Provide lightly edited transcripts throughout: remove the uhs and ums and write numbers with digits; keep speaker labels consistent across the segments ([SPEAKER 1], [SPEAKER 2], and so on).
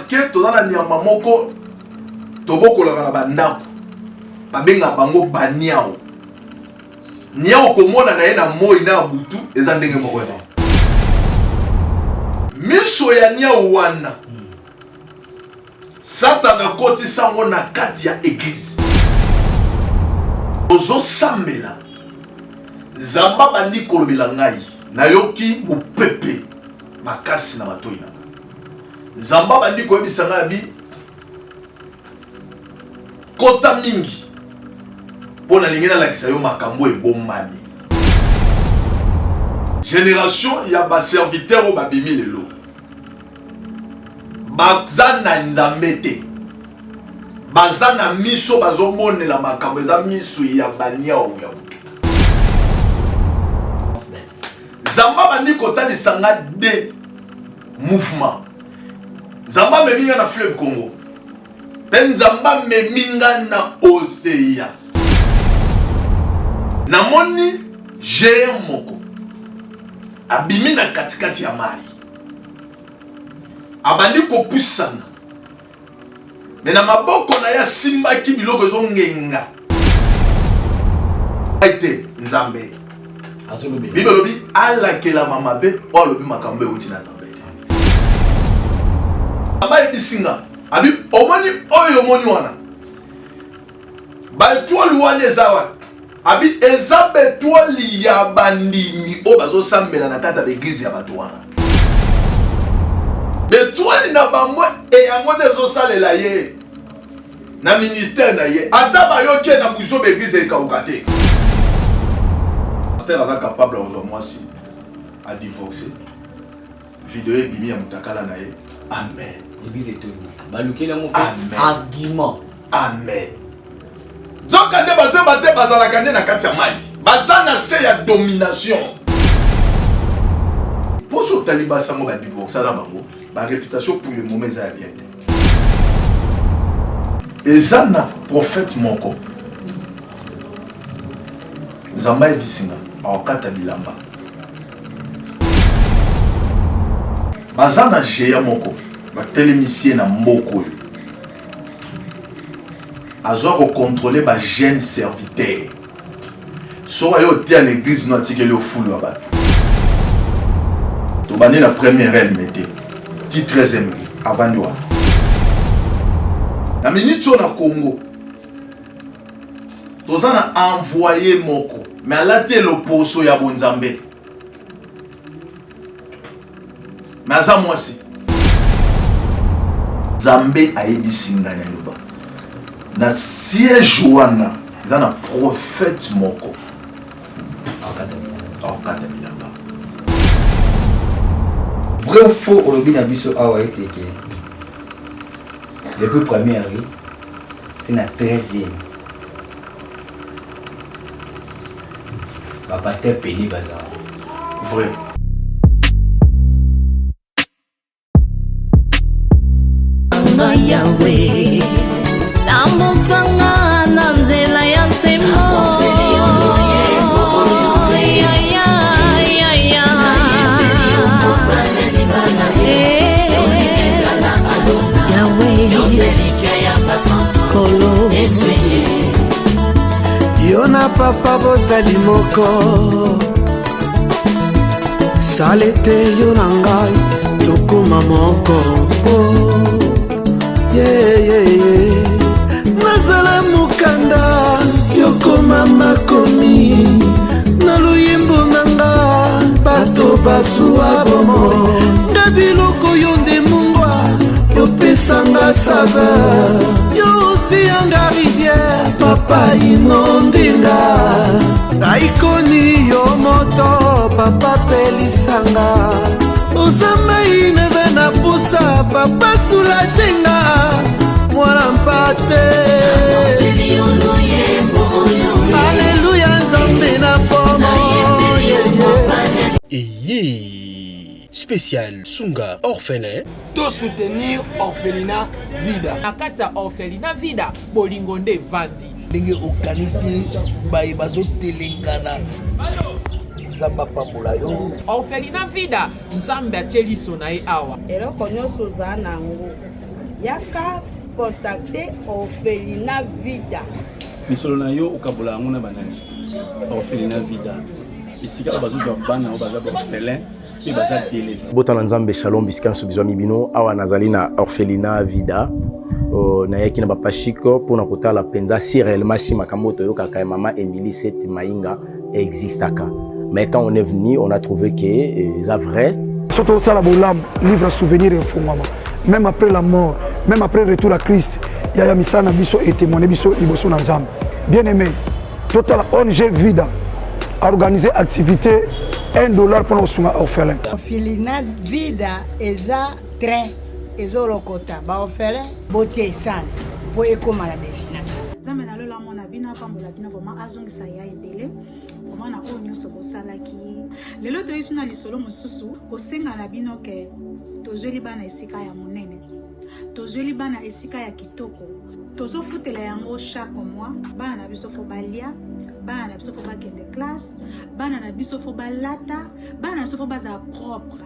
[SPEAKER 1] remarqué to na nyama moko toboko la na bandako babenga bango baniao niao komona na ye na moi na butu eza ndenge moko te miso ya niao wana Satana koti sango na kati ya église ozo sambela zamba bandi kolobela ngai nayoki mopepe makasi na batoi na zamba bandi koyebisa ngai bi kota mingi pona lingi nalakisa yo makambo ebombami génération ya baserviteur oyo babimi lelo baza na nzambe te baza na miso bazobonela makambo eza miso ya baniao ya butu zamba bandi kotalisa nga de mouvement zamba meminga na fleuve Congo mpe nzamba meminga na Oseya namoni géant moko abimi na katikati ya mai abandi kopusana me na maboko na ya simbaki biloko ezongenga aite nzambe bible lobi alakelama mabe o alobi makambo euti na nzambe te amba ebisinga abi omoni oyo omoni wana baetwali wana eza wana abi eza betwali ya bandimi oyo bazosambela na kati ya baeglize ya bato wana betwali na bango eyango nde ezosalela ye na ministère na ye ata bayoki na buzo baeglize ekauka te pasteur aza capable kozwa mwasi adivorce video ebimi ya mutakala na ye amen
[SPEAKER 2] église etoni balukeli yango argument
[SPEAKER 1] amen zoka nde bazoyeba te bazalaka nde na kati ya mai baza na se ya domination poso otali basango badivorce na bango baréputation pour le moment eza ya bien te eza na prophète moko nzamba ebisinga aokata bilamba baza na géant moko batelemisi ye na mboka oyo azwa kocontrôle bajeune serviteur soki ayo otia na église no atikeli ofulu ya bato tobandi na première elme te ti 13e avandi wana na miniti oyo na Congo toza na envoyé moko me alati eloposo ya bonzambe me aza mwasi nzambe ayebisi ngai na eloba na siège wana eza na prophète moko aokata bilamba
[SPEAKER 2] vrai ou faux olobi na biso awa eteke depuis première c'est na 13e bapasteur peni bazala
[SPEAKER 1] vrai
[SPEAKER 3] Yahweh tambusanga na nzela ya semo
[SPEAKER 4] Yona papa bozali moko salete yona ngai tokoma moko nazala mukanda yokoma makomi na luyimbo nanga bato basuwa bomo na biloko yo nde mungwa yopesanga saveur yo osiyanga rivière papa inondenga aikoni yo moto papa pelisanga ozamba ineve na pusa papa sulajenga mwana mpate aleluya nzambe na pomo
[SPEAKER 5] spécial Sunga orphelin.
[SPEAKER 4] To soutenir orphelinat Vida.
[SPEAKER 6] Na kati ya orphelinat Vida bolingo nde vandi.
[SPEAKER 4] Ndenge okanisi baye bazotelengana. Nzamba pambola yo.
[SPEAKER 6] Orphelinat Vida nzambe atie liso na ye awa.
[SPEAKER 7] Eloko nyonso za nango yaka contacter Orphelinat Vida.
[SPEAKER 8] Misolo na yo okabola ngona banani. Orphelinat Vida. Isika bazo zo bana o baza orphelin et baza délaissé.
[SPEAKER 9] Botana nzambe shalom bisika nsobizwa mibino awa nazali na Orphelinat Vida. Na yaki na papa Chico pour na kotala penza si réellement si makambo to yoka maman Emily Seth Mainga existaka. Mais quand on est venu, on a trouvé que c'est vrai.
[SPEAKER 10] Surtout ça, la bolam, livre souvenir et fou, même après la mort, même après le retour à Christ, il y a Misana Bisso et témoigné Bisso Liboso Nazam. Bien aimé, Total ONG Vida a organisé activité $1 pour nos soins orphelins.
[SPEAKER 11] Orphelinat Vida eza train ezolokota ba orphelin beauté essence pour ekoma la destination.
[SPEAKER 12] Nzambe na lola mona bina pambola bina vraiment azongisa ya ebele. Comment na o nyonso bosalaki. Lelo to yesu na lisolo mosusu osenga na bino ke tozweli bana esika ya monene. Tozweli bana esika ya kitoko. Tozofutela yango chaque mois bana na biso fo balia, bana na biso fo bakende classe, bana na biso fo balata, bana na biso fo baza propre.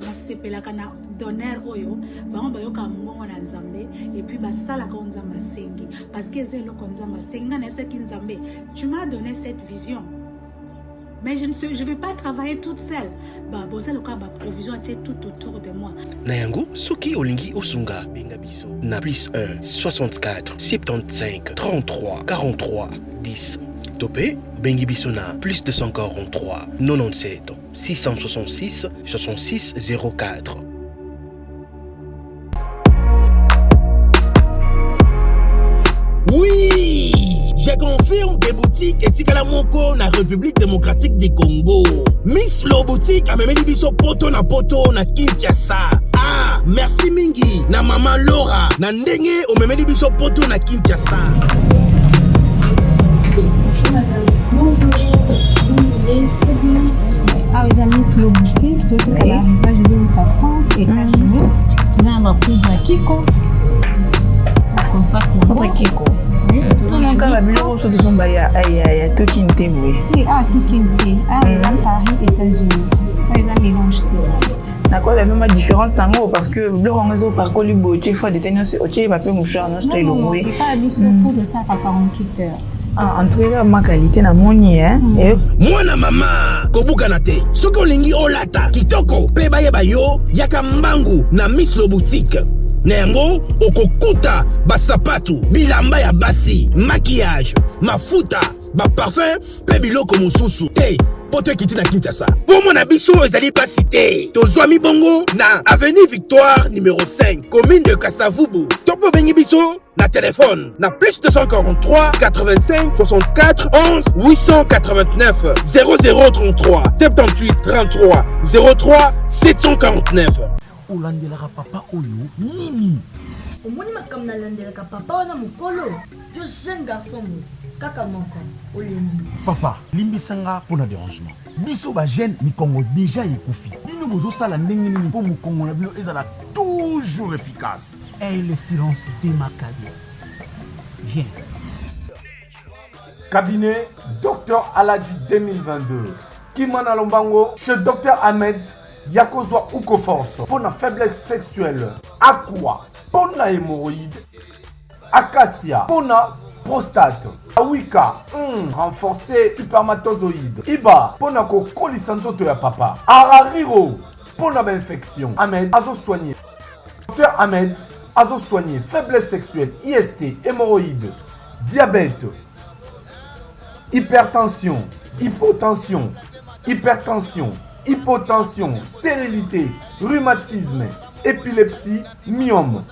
[SPEAKER 12] Nasepelaka na donner oyo bango bayoka mbongo na nzambe et puis basalaka nzambe asengi parce que c'est eloko nzambe asengi na yebisa ki nzambe tu m'as donné cette vision mais je vais pas travailler toute seule ba bozaloka ba provision atie tout autour de moi
[SPEAKER 5] na yango soki olingi osunga benga biso na +1 64 75 33 43 10 topé bengi biso na +243 97 666 66 04.
[SPEAKER 13] Oui, je confirme des boutiques et Tikala Moko na République démocratique du Congo. Miss Lo boutique a memeli biso poto na Kinshasa. Ah, merci mingi na maman Laura na ndenge o memeli biso poto na Kinshasa.
[SPEAKER 14] Ah, les amis, c'est nos boutiques, tout est à l'arrivage de la France, États-Unis. Nous avons un poudre Kiko.
[SPEAKER 15] Poudre Kiko. Nous avons encore la bureau sur son baya à Tokinte.
[SPEAKER 14] Ah, Tokinte. Ah, les amis, Paris, États-Unis. Les amis, mélange.
[SPEAKER 15] D'accord, la même différence tango parce que le rangeau par colibo, tu fais des tenants, tu vas pas moucher en Australie.
[SPEAKER 14] Non, non, pas lui sur poudre ça par 48 heures.
[SPEAKER 15] En tout cas, ma qualité na moni hein.
[SPEAKER 13] Moi na mama kobuka na te. Soko lingi olata kitoko pe baye bayo yaka mbangu na Miss Lo boutique. Na yango okokuta basapatu, bilamba ya basi, maquillage, mafuta, ba parfum pe biloko mususu. Te poto kiti na Kinshasa. Pour mon abiso ezali pas cité. Tozwami bongo na avenue Victoire numéro 5, commune de Kasavubu. Topo bengi biso na téléphone na +243 85 64 11 889 0033 78 33 03 749.
[SPEAKER 4] Olandelaka papa oyo nini?
[SPEAKER 16] Omoni makam na landelaka papa wana mukolo. Yo jeune garçon mo kaka moko olembi.
[SPEAKER 4] Papa, limbisanga pona dérangement. Biso ba jeune mikongo déjà ekufi. Bino bozo sala ndenge nini po mukongo na bino ezala toujours efficace. Et le silence démarqué. Viens. Cabinet Dr Aladji 2022. Kimana Lombango chez Dr Ahmed Yakozwa Ukoforce. Pour la faiblesse sexuelle. Aqua. Pour la hémorroïde. Acacia. Pour la prostate. Awika. Renforcer spermatozoïde. Iba. Pour la colisanzoto ya papa. Arariro. Pour la infection. Ahmed Azo soigné. Dr Ahmed Azo soigné. Faiblesse sexuelle. IST. Hémorroïde. Diabète. Hypertension. Hypotension. Hypertension. Hypotension, stérilité, rhumatisme, épilepsie, myome.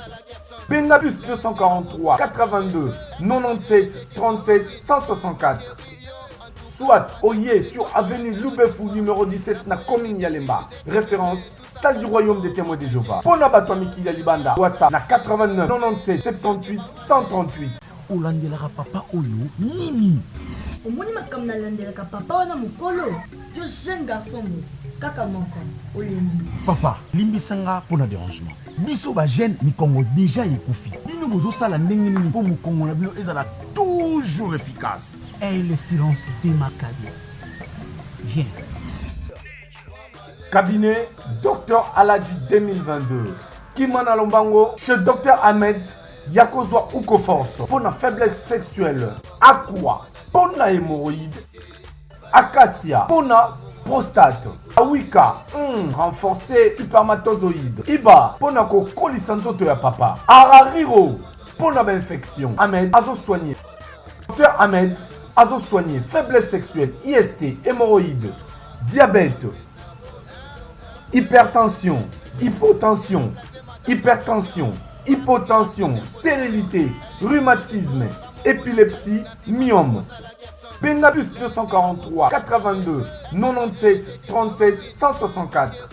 [SPEAKER 4] Bengabus 243 82 97 37 164. Soit Oye sur avenue Loubefou numéro 17 na commune Yalemba. Référence salle du royaume des témoins de Jéhovah. Pona Batwamiki Yalibanda. WhatsApp na 89 97 78 138. Olandelaka papa oyo nini?
[SPEAKER 16] Omoni makam na landelaka papa wana mukolo. Yo jeune garçon mo kaka moko olembi.
[SPEAKER 4] Papa, limbisanga pona dérangement. Biso ba jeune mikongo déjà ekufi. Bino bozo sala ndenge nini po mukongo na bino ezala toujours efficace. Et le silence démarqué. Viens. Cabinet Dr Aladji 2022. Kimana Lombango, chez Dr Ahmed, Yakozwa Ukoforce, pour la faiblesse sexuelle, Aqua, pour la hémorroïde, Acacia, pour la prostate, Awika, renforcé spermatozoïde, Iba, pour la colisanzo de papa, Arariro, pour l'infection, Ahmed, azo soigné. Dr Ahmed, azo soigné, faiblesse sexuelle, IST, hémorroïde, diabète, hypertension, hypotension, hypertension, hypotension, stérilité, rhumatisme, épilepsie, myome. Bengabus 243 82 97 37 164.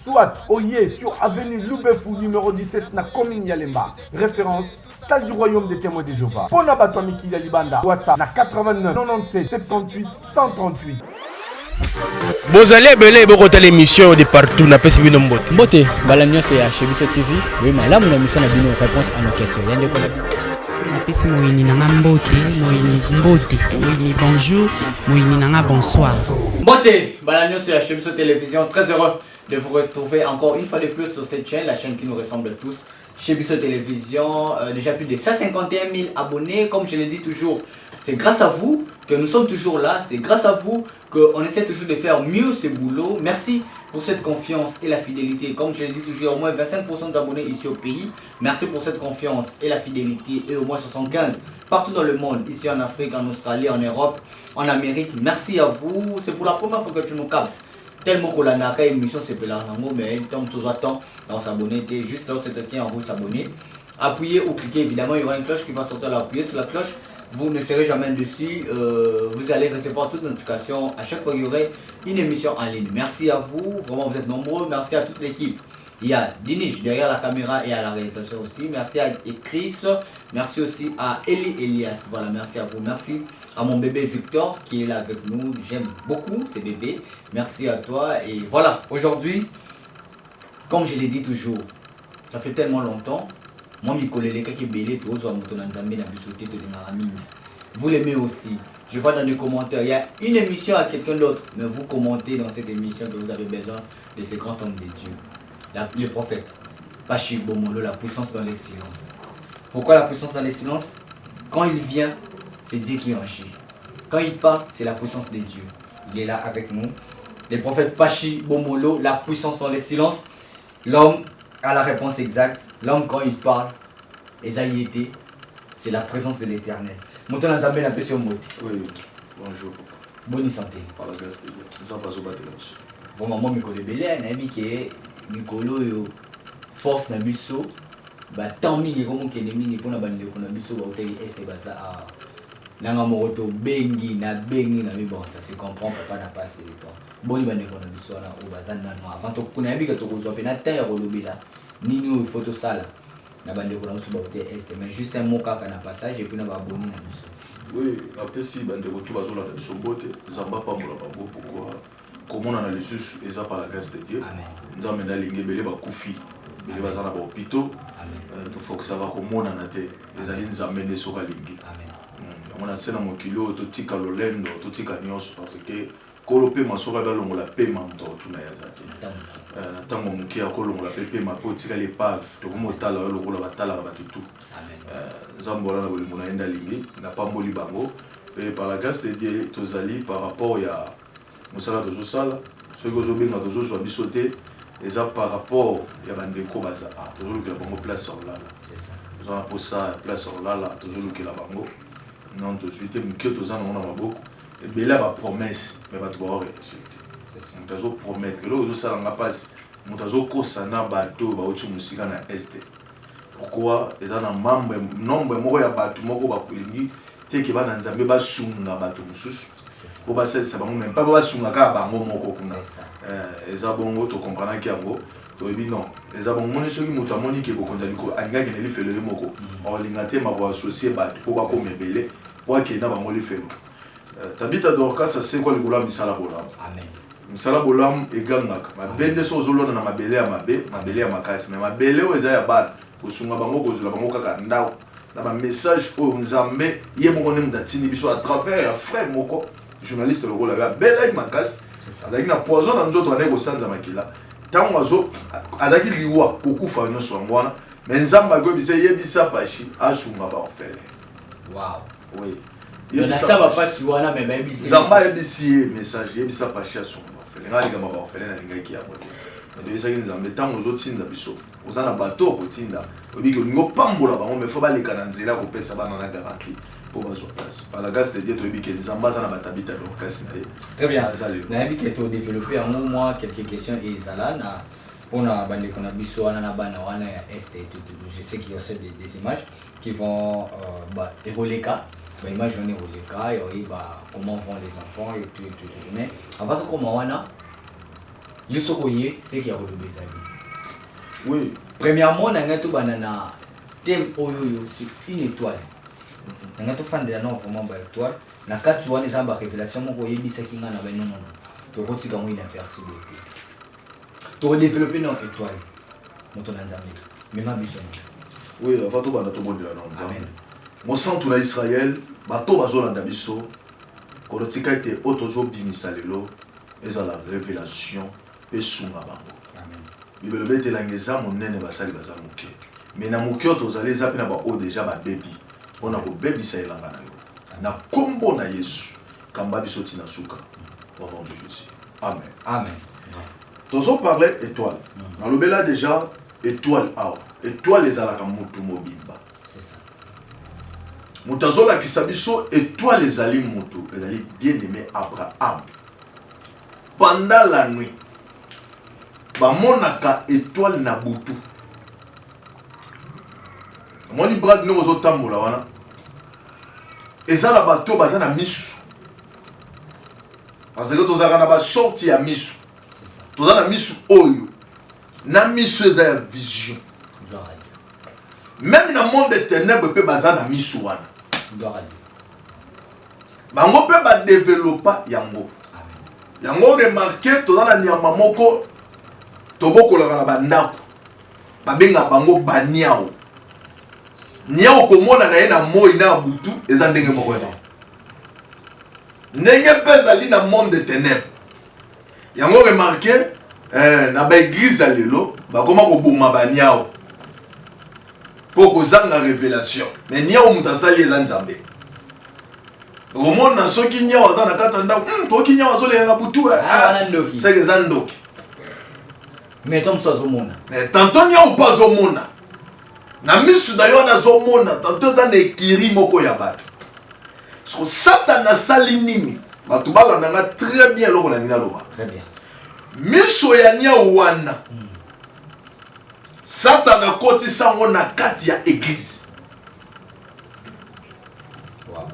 [SPEAKER 4] Soit Oye sur avenue Loubefou numéro 17 na commune Yalemba. Référence salle du royaume des témoins de Jéhovah. Pona Batwamiki Yalibanda. WhatsApp na 89 97 78 138.
[SPEAKER 5] Bozali ebele ebokota l'émission de partout na pesi bino mbote.
[SPEAKER 2] Mbote bala nyonso ya Chebiso TV. Oui malamu na mission na bino réponse à nos questions. Yande ko na bino.
[SPEAKER 17] Na pesi moyini nanga mbote, moyini mbote, moyini bonjour, moyini nanga bonsoir.
[SPEAKER 2] Mbote bala nyonso ya Chebiso Télévision, très heureux de vous retrouver encore une fois de plus sur cette chaîne, la chaîne qui nous ressemble tous. Chebiso Télévision, déjà plus de 151 000 abonnés, comme je l'ai dit toujours. C'est grâce à vous que nous sommes toujours là. C'est grâce à vous qu'on essaie toujours de faire mieux ce boulot. Merci pour cette confiance et la fidélité. Comme je l'ai dit toujours, au moins 25% d'abonnés ici au pays. Merci pour cette confiance et la fidélité. Et au moins 75% partout dans le monde. Ici en Afrique, en Australie, en Europe, en Amérique. Merci à vous. C'est pour la première fois que tu nous captes. Tellement que la émission c'est pas là, mais tant que attend on s'abonner, juste là où c'est tient en haut s'abonner. Appuyez ou cliquez, évidemment il y aura une cloche qui va sortir là. Appuyez sur la cloche, vous ne serez jamais dessus, vous allez recevoir toute notification à chaque fois qu'il y aurait une émission en ligne. Merci à vous, vraiment vous êtes nombreux, merci à toute l'équipe. Il y a Dinish derrière la caméra et à la réalisation aussi. Merci à Chris, merci aussi à Eli Elias. Voilà, merci à vous, merci à mon bébé Victor qui est là avec nous. J'aime beaucoup ces bébés. Merci à toi. Et voilà, aujourd'hui, comme je l'ai dit toujours, ça fait tellement longtemps. Moi, vous l'aimez aussi. Je vois dans les commentaires, il y a une émission à quelqu'un d'autre, mais vous commentez dans cette émission que vous avez besoin de ces grands hommes de Dieu. Le prophète, Pachi Bomolo, la puissance dans les silences. Pourquoi la puissance dans les silences? Quand il vient, c'est Dieu qui agit. Quand il part, c'est la puissance de Dieu. Il est là avec nous. Le prophète Pachi Bomolo, la puissance dans les silences. L'homme a la réponse exacte. L'homme, quand il parle, Esaïété, c'est la présence de l'éternel. Monton a un peu sur mot.
[SPEAKER 1] Oui, bonjour.
[SPEAKER 2] Bonne santé.
[SPEAKER 1] Par la grâce de Dieu. Nous sommes pas au bâtiment.
[SPEAKER 2] Bon, maman, Mikolo Belé, un ami qui est Mikolo, force na biso. Bah, tant mingi comme que les mingi pour na bande qu'on a biso au hôtel est baza à nanga moroto bengi na mais bon ça se comprend papa n'a pas assez de temps. Bon il bande qu'on a biso na au baza na no avant to kuna bika to ko pe na terre au lobila nini photo sala na bande qu'on a biso au hôtel est mais juste un mot kaka na passage et puis na ba abonné na biso.
[SPEAKER 1] Oui, après si bande ko bazo la biso bote zamba pa mola bango pourquoi comment on a les sous et ça par la grâce de Dieu. Amen. Nous avons lingi belé ba kufi. Belé baza na ba hôpital. Il faut que ça va comme on en a été. Les alliés nous amènent sur la ligue. On a scène à mon kilo, tout tika lolendo, tout tika nyos parce que kolopé ma sora dans le la paiement tout na yazaki. Natango muki ya kolongo la paiement po tika les paves, to motala le rola batala ba tout. Zambola na bolingo na enda lingi, na pas moli bango. Et par la grâce de Dieu, tous alliés par rapport à Moussala de Josala, ceux que je benga de Joso bisoté. Et ça par rapport à Bandeko Baza, toujours que la bango place sur là. C'est ça. Nous avons pour ça place sur là, toujours que la bango. Non, tout de suite, nous que tous en on a beaucoup. Et bien là, ma promesse, mais pas trop réussite. Nous avons promettre. Là, nous ça n'a pas. Nous avons consana bateau, baochi musika na est. Pourquoi? Et ça na membre nombre moko ya bateau moko ba kulingi, te ke ba na nzambe ba sunga bateau mususu. Pour passer ça bango même pas ba sunga ka bango moko kuna. Et ça bongo to comprendre ki yango to ebi non. Et ça bongo soki muta moni ke bokonda liko alinga ke ne li felo moko. O linga te ma ko associer bateau pour ba ko mebele. Pour que na bango li felo. Tabita dorka ça c'est quoi le gola misala bolam. Amen. Misala bolam e gangaka. Ma bende so zolona na mabele ya mabele ya makasi mais mabele o eza ya bana. Ko sunga bango ko zula bango kaka ndao. Na ba message o nzambe ye moko ne mdatini biso à travers ya frère moko journaliste le gola ya belle makasi. Azaki na poison na nzoto ane ko sanza makila. tant azo azaki liwa kokufa nyonso ngwana mais nzamba ko bisa yebisa pashi asunga ba orphelin.
[SPEAKER 2] Wow.
[SPEAKER 1] Oui.
[SPEAKER 2] Ça va pas sur wana mais yebisa.
[SPEAKER 1] Nzamba yebisi message yebisa pashi asunga ba orphelin. Ngali kama ba orphelin na linga ki ya moto. Mais ça nzamba tant ozo tinda biso. Ozana bato ko tinda. Obi ko ngo pambola bango mais faut ba le kananzela ko pesa bana na garantie. Pour ma place. Par la grâce de Dieu, tu as vu que les ambassades n'ont pas d'habitude donc casse.
[SPEAKER 2] Très bien. On a vu que tu as développé en moi quelques questions et ça là pour na bande qu'on a biso ana na bana wana est je sais qu'il y a aussi des images qui vont évoluer cas. Bah image on évolue cas et bah comment vont les enfants et tout mais avant tout comment wana yosokoye c'est qui a redoublé des amis.
[SPEAKER 1] Oui.
[SPEAKER 2] Premièrement on a ngatu banana thème oyoyo c'est une étoile. Nanga to fan de la non vraiment ba étoile na kati wana za ba révélation moko yebisa kinga na beno non to kotika mo inaperçu to développer non étoile moto na nzambe mais ma biso.
[SPEAKER 1] Oui avant to bana to bondela non nzambe mo centre na Israël bato bazolanda biso ko tika ete otozo bimisa lelo eza la révélation pe sunga bango. Amen. Bibelo betela ngeza monene basali bazamuke mais na mukyo tozali za pena ba o déjà ba baby on a bébisa elanga na yo na kombo na Yesu kamba biso tina suka au nom de Jésus. Amen.
[SPEAKER 2] Amen.
[SPEAKER 1] Tozo parler étoile. Na lobela déjà étoile awa. Étoile ezalaka mutu mobimba.
[SPEAKER 2] C'est ça.
[SPEAKER 1] Mutazola kisabiso étoile ezali mutu ezali bien-aimé Abraham. Pendant la nuit bamonaka étoile na butu. Moni brad no zo tambola wana. Eza na bato baza na misu. Parce que tozaka na ba sorti ya misu.
[SPEAKER 2] C'est ça.
[SPEAKER 1] Toza na misu oyo. Na misu eza ya vision.
[SPEAKER 2] Gloire à Dieu.
[SPEAKER 1] Même na monde des ténèbres pe baza na misu wana.
[SPEAKER 2] Gloire à Dieu.
[SPEAKER 1] Bango pe ba développa yango. Amen. Yango remarqué toza na nyama moko tobokolaka na bandako. Babenga bango baniao. Niao komona na ye na moi na butu eza ndenge moko te. Ndenge pesa li na monde des ténèbres. Yango remarqué na ba église lelo ba koma ko boma ba niao. Poko zanga révélation. Mais niao mutasali eza nzambe. Omona soki niao aza na katanda to ki niao azole na butu
[SPEAKER 2] ndoki.
[SPEAKER 1] C'est que zandoki.
[SPEAKER 2] Mais tom so zomona.
[SPEAKER 1] Mais tantôt niao pas zomona. Na misu da yo na zomona tanto za na ekiri moko ya bato. So Satan na sali nini? Bato bala nanga très bien loko na nina loba.
[SPEAKER 2] Très bien.
[SPEAKER 1] Miso ya nia wana. Satan a koti sango na kati ya église.
[SPEAKER 2] Wow.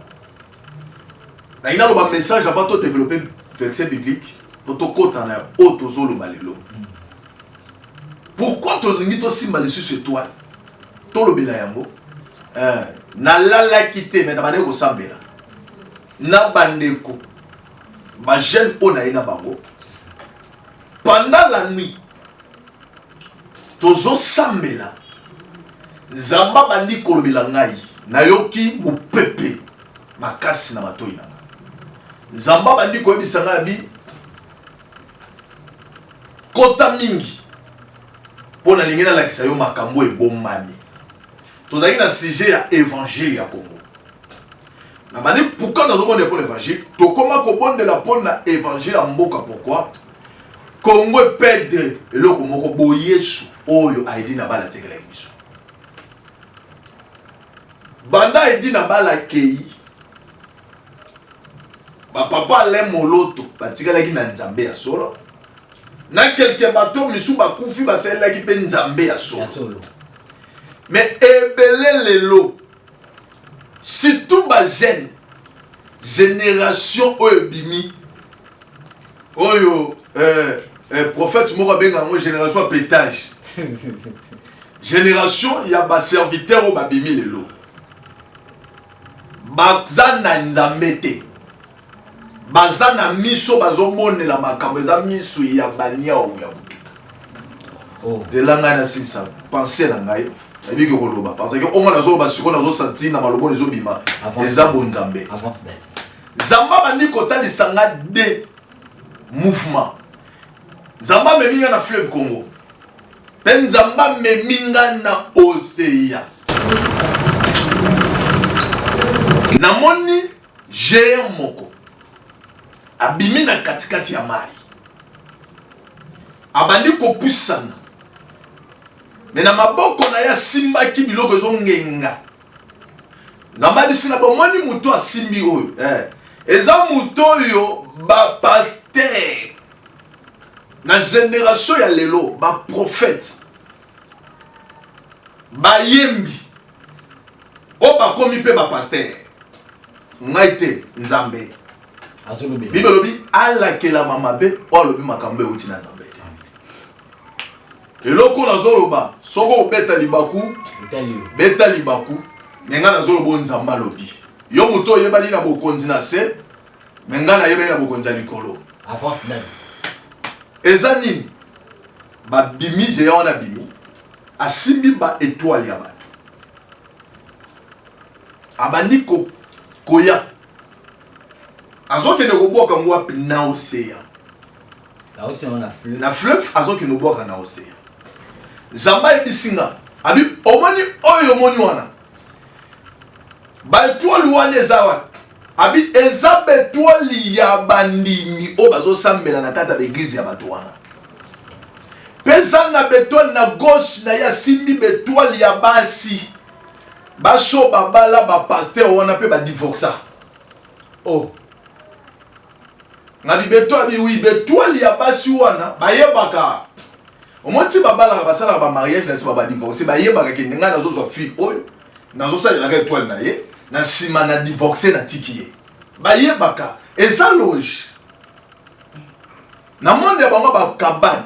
[SPEAKER 1] Na ina loba message avant de développer verset biblique pour to kota na auto zolo balelo. Pourquoi to ngi to simba dessus sur toi? Tolo bela yango na lala kite mais na bande ko sambela na bandeko ba jeune ona ina bango pendant la nuit tozo sambela zamba bandi kolobela ngai nayoki mopepe makasi na matoi na zamba bandi ko yebisa ngai bi kota mingi pona lingena la kisayo makambo e bombani. Tozaki na sujet ya évangile ya Congo. Na bani pourquoi nous avons pour l'évangile? To comment ko bonne de la pour na évangile en mboka pourquoi? Congo pède eloko moko bo Yesu oyo aidi na bala tekela biso. Banda aidi na bala kei. Ba papa le moloto batikala ki na Nzambe ya solo. Na quelques bateaux misu ba kufi ba sela ki pe Nzambe ya solo. Mais ebele lelo surtout ba jeune génération oyo bimi oyo prophète moko benga ngo génération pétage. Génération ya ba serviteur o ba bimi lelo. Bazana Nzambe te. Bazana miso bazobonela makambo za miso ya bania o ya butu. Oh, zelanga na sisa penser na ngai. Parce que on a zo basiko na zo senti na malobo les obima eza bonzambe
[SPEAKER 2] avance d'être.
[SPEAKER 1] Zamba bandi kota lisanga de mouvement Nzamba meminga na fleuve Congo. Pe Nzamba meminga na océan. Namoni géant moko. Abimi na katikati ya mai. Abandi kopusana. Mais na maboko na ya simba ki biloko zongenga. Nzamba disi na bomoni muto asimbi oyo. Eza muto yo ba pasteur. Na génération ya lelo ba prophète. Ba yembi. O ba komi pe ba pasteur. Ngaite Nzambe. Bible lobi ala kela mamabe o lobi makambe uti na Nzambe. Eloko na zoloba soko beta libaku beta libaku menga na zolobo Nzamba lobi. Yo muto yebali na bokonzi na se menga na yebali na bokonzi likolo.
[SPEAKER 2] Avance net.
[SPEAKER 1] Eza nini? Ba bimi géant na bimi. Asimbi ba étoile ya bato. Abandi ko koya. Azoke ne koboka ngwa na océan. Na fleuve azoke ne boka na océan. Nzamba ebisinga. Abi omoni oyo moni wana. Ba étoile wana ezawa. Abi eza étoile ya bandimi o bazo sambela na kata l'église ya bato wana. Pesa na bétoile na gauche na ya simbi bétoile ya basi. Baso babala ba pasteur wana pe ba divorça. Oh. Na bi bétoile bi oui bétoile ya basi wana ba yebaka. Omonti babala ba sala ba mariage na si ba divorcer ba yebaka ke nga nazo zo fille oyo nazo sala la étoile na ye na sima na divorcer na tikiye. Ba yebaka eza loge. Na monde ya bango ba kabane.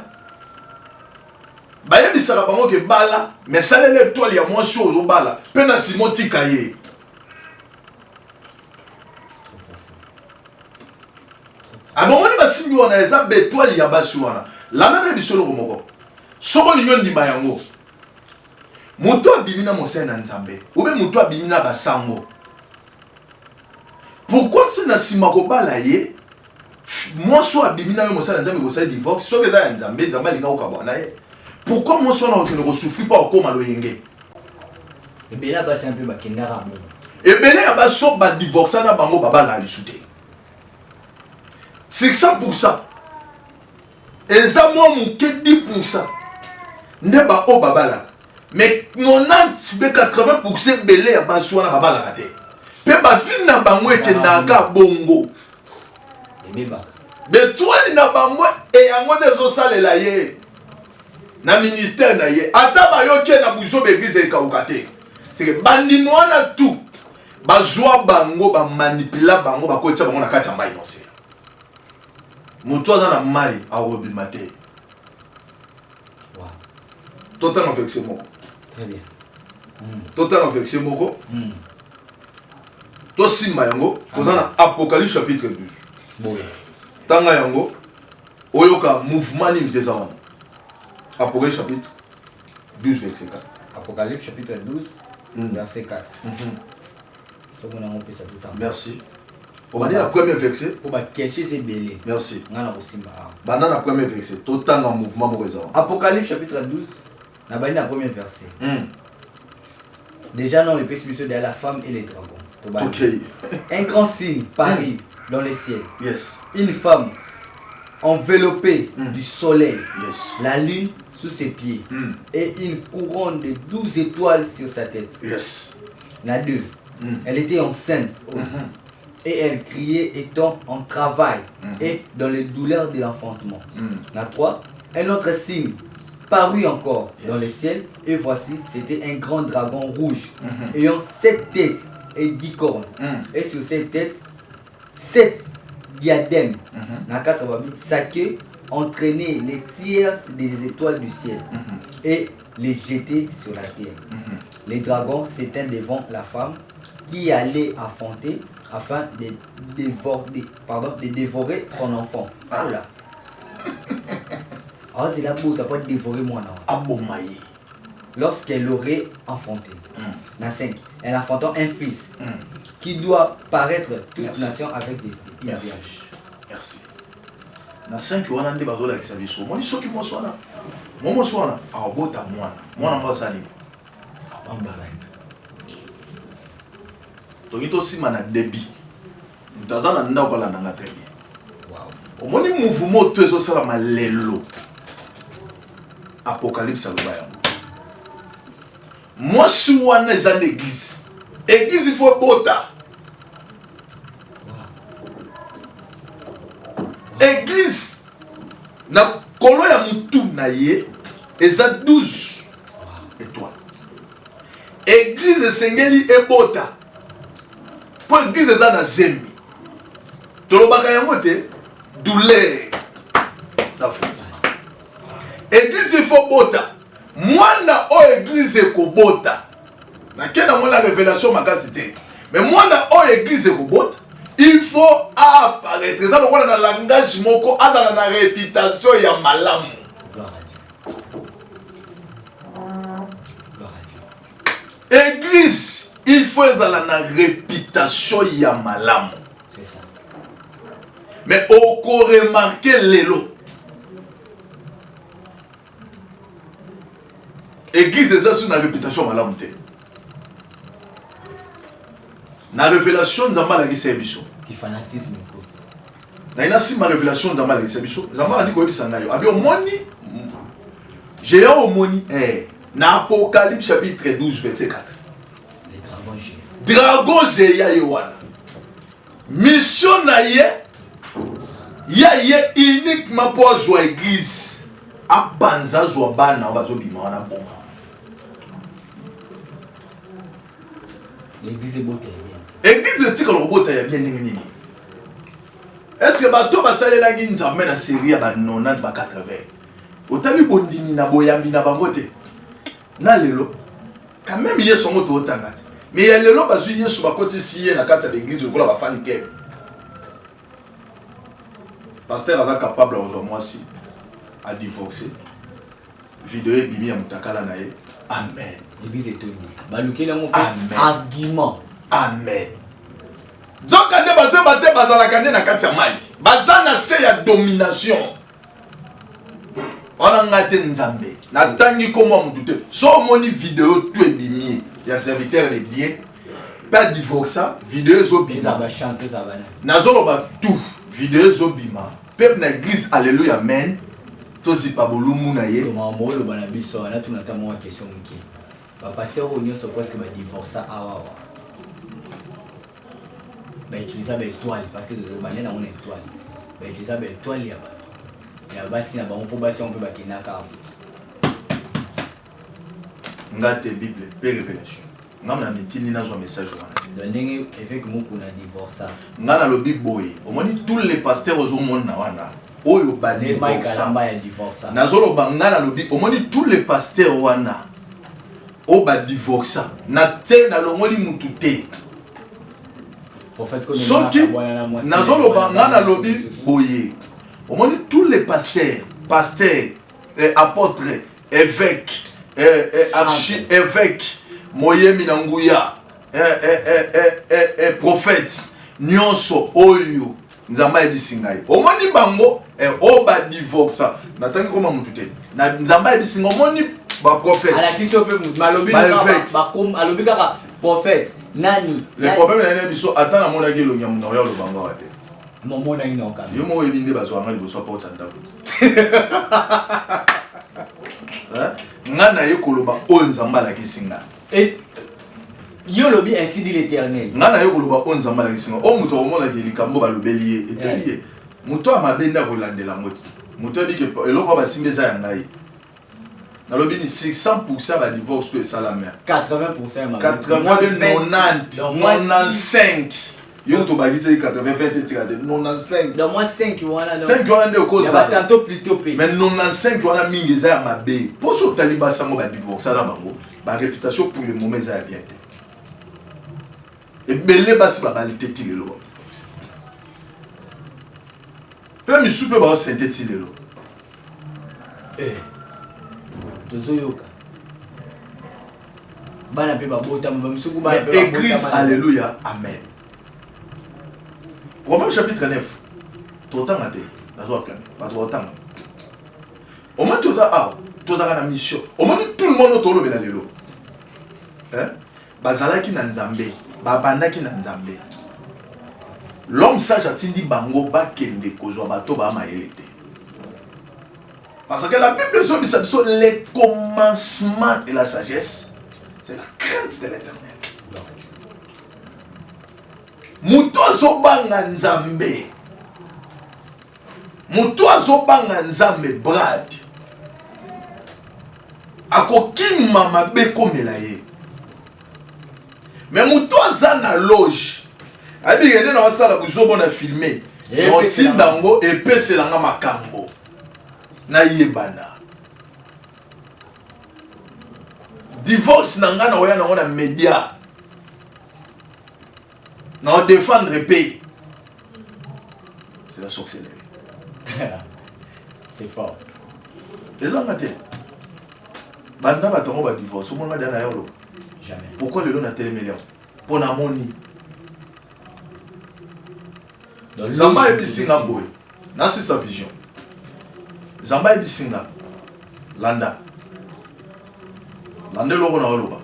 [SPEAKER 1] Baye bisaka bango ke bala mais ça l'étoile ya moi chose au bala pe na simoti kaye. Abomoni basimbi wana eza bétoile ya basi wana. Lana na bisolo komoko. Soko linyo ndima yango. Muto abimi na mosai na Nzambe. Ube muto abimi na basango. Pourquoi c'est na sima ko bala ye? Moi so abimi na yo mosai na Nzambe ko sa divorce. So beza ya Nzambe Nzamba linga okabona ye. Pourquoi moi so na okene ko souffrir pas okoma loyenge?
[SPEAKER 2] Ebela ba c'est un peu ba kendara bon.
[SPEAKER 1] Ebele ba so ba divorce na bango baba la lisute. C'est 100%. Et ça, moi, mon 10%. N'est pas au babala. Mais 90-80% belé à Basouana babala raté. Pe ba fin na bangwe ke naka bongo. Mais toi, na bangwe et yango dezo sale la ye. Na ministère na ye. Ata ba yo ke na buzo begize e kaukate. C'est que bandi noana tout. Bazwa bango ba manipula bango ba kocha bango na kacha mbai nose. Moto aza na mai arobima te. Total avec ce mot.
[SPEAKER 2] Très bien.
[SPEAKER 1] Total avec ce mot. To simba yango, toza na Apocalypse chapitre 12.
[SPEAKER 2] Boya.
[SPEAKER 1] Tanga yango oyoka mouvement ni mteza wana. Apocalypse chapitre 12 verset 4.
[SPEAKER 2] Apocalypse chapitre 12 verset 4.
[SPEAKER 1] Merci. On va dire la première verset.
[SPEAKER 2] Pour ma question c'est belé.
[SPEAKER 1] Merci.
[SPEAKER 2] Ngana osimba.
[SPEAKER 1] Bana la première verset. Total en mouvement mokoza.
[SPEAKER 2] Apocalypse chapitre 12. Na bani la première verset. Déjà non, le péché de la femme et les dragons.
[SPEAKER 1] OK.
[SPEAKER 2] Un grand signe parut dans le ciel.
[SPEAKER 1] Yes.
[SPEAKER 2] Une femme enveloppée du soleil.
[SPEAKER 1] Yes.
[SPEAKER 2] La lune sous ses pieds. Et une couronne de 12 étoiles sur sa tête.
[SPEAKER 1] Yes.
[SPEAKER 2] La 2. Elle était enceinte. Et elle criait étant en travail et dans les douleurs de l'enfantement. La 3. Un autre signe parut encore dans le ciel, et voici, c'était un grand dragon rouge, ayant 7 têtes et 10 cornes. Et sur ces têtes, 7 diadèmes. La 4, sa queue entraînait les tierces des étoiles du ciel et les jetait sur la terre. Les dragons s'éteignent devant la femme qui allait affronter afin de dévorer son enfant. Voilà. Alors c'est là où tu n'as pas dévoré mon enfant. Lorsqu'elle aurait enfanté. La 5. Elle enfantant un fils qui doit paraître toute nation avec des vierges.
[SPEAKER 1] Merci. na 5 wana nde bazolakisa biso omoni soki mwasi wana akobota mwana ngo asali abambaka toki tosima na debi moto aza na ndako alandanga très bien omoni mouvement to ezosalama lelo apocalypse aloba yango mwasi wana eza na église il faut bota église na kolo ya mutu na ye eza 12 étoiles église esengeli ebota po église eza na zembi tolobaka yango te douleur na foti église il faut bota mwana o église ekobota nakenda mona révélation makasi te mais mwana o église ekobota il faut apparaître ça lokola na langage moko azala na réputation ya malamu. Église il faut ezala na réputation ya malamu.
[SPEAKER 2] C'est ça.
[SPEAKER 1] Mais oko remarquer lelo église eza sur na réputation malamu te. Na révélation nzamba la gisa biso
[SPEAKER 2] qui fanatisme écoute
[SPEAKER 1] na ina si ma révélation nzamba la gisa biso nzamba ni ko yebisa ngayo abi omoni j'ai omoni na Apocalypse chapitre 12 verset 4 les dragons ya yewana mission na ye uniquement pour azwa église abanza zwa bana bazo bima wana bonga
[SPEAKER 2] l'église est beauté.
[SPEAKER 1] Église etika lobota ya bien nini. Est-ce que bato basalela ngi nzambe na série ya ba 90 ba 80. Otali bondini na boyambi na bango te. Na lelo quand même yeso moto otanga. Mais ya lelo bazu yeso bakoti siye na kata l'église kola ba fan ke. Pasteur aza capable aujourd'hui moi si à divorcer. Vidéo ebimi ya mutakala na ye. Amen.
[SPEAKER 2] L'église est tenue. Balukela mo argument.
[SPEAKER 1] Amen. Zoka de bazo bate bazala kande na kati ya mali. Bazana se ya domination. Ona ngate nzambe. Na tangi komo mudute. So moni vidéo tu ebimi ya serviteur de Dieu. Pas divorça, vidéo zo bima.
[SPEAKER 2] Ba chanter ça bana.
[SPEAKER 1] Nazolo ba tout vidéo zo bima. Peuple na église alléluia amen. Tozi pa bolumu na ye.
[SPEAKER 2] So mamolo bana biso na tunata mo question mki. Ba pasteur onyo so presque ba divorça awa. Bah utiliser l'étoile parce que nous avons une étoile. Bah utiliser l'étoile il y a basi na bango pour basi on peut bakina ka.
[SPEAKER 1] Ngate Bible pe révélation. Ngam mitini na zo message wana.
[SPEAKER 2] Ndenge avec muku na divorce.
[SPEAKER 1] Ngana lo biboy. Omoni tous les pasteurs aux monde na wana. Oyo ba
[SPEAKER 2] divorce.
[SPEAKER 1] Nazolo bangana lo bi omoni tous les pasteurs wana. O ba divorce. Na te na longoli mutu te. Soki nazoloba ngana lobi boye omoni tous les pasteurs apôtres évêques archi-évêques moyemi na nguya prophètes nyonso oyo nzamba ebisi ngai omoni bango oba divorce natangi koma mutu te na nzamba ebisi ngai omoni ba prophètes
[SPEAKER 2] ala kiso pe malobi ba kom alobi kaka prophète nani
[SPEAKER 1] le problème na biso atana mona ki lo nyamu na yo lo banga wate
[SPEAKER 2] momona ino ka
[SPEAKER 1] yo mo ebinde bazo anga liboso porte ndako ngana ye koloba onzamba la kisinga
[SPEAKER 2] yo lobi ainsi dit l'Éternel
[SPEAKER 1] ngana ye koloba onzamba la kisinga o muto omona ki likambo ba lobeli etelier muto amabenda ko landela moti muto dit que eloko ba simbeza ya ngai nalobi ni 600% ba divorce et salamé
[SPEAKER 2] 80%
[SPEAKER 1] 95 yo to bagise 80 tirade 95
[SPEAKER 2] dans moi 5 wana
[SPEAKER 1] 5 wana nde cause
[SPEAKER 2] ya tantôt plutôt payé
[SPEAKER 1] mais 95 wana mingi za mabe pour so taliba sango ba divorce na bango ba réputation pour le moment za bien et belé basi ba qualité ti lelo divorce pe mi soupe ba synthétique lelo
[SPEAKER 2] tozoyoka bana pe babota msuku bana pe
[SPEAKER 1] babota église alléluia amen Proverbe chapitre 9 totanga te nazo acclamer bato otanga au moins toza na mission au moins tout le monde tolo bela lelo bazalaki na nzambe babandaki na nzambe l'homme sage atindi bango bakende kozwa bato ba mayele te parce que la Bible dit les commencements de la sagesse c'est la crainte de l'Éternel. Muto azobanga nzambe. Muto azobanga nzambe brad. Akokima mabe komela ye. Mais muto azana loge. Abi yende na wasala buzobo na filmer. Oti dango epeselanga makambo. Na yebana. Divorce nanga na waya na média. Na défendre pays. C'est la sorcellerie.
[SPEAKER 2] C'est fort.
[SPEAKER 1] Les hommes matin. Banda batongo ba divorce, au moins dans yolo.
[SPEAKER 2] Jamais.
[SPEAKER 1] Pourquoi le don a télé million? Pour na moni. Zamba et bisinga boy. Na c'est sa vision. Zamba et bisinga. Landa. Landa loko na oloba.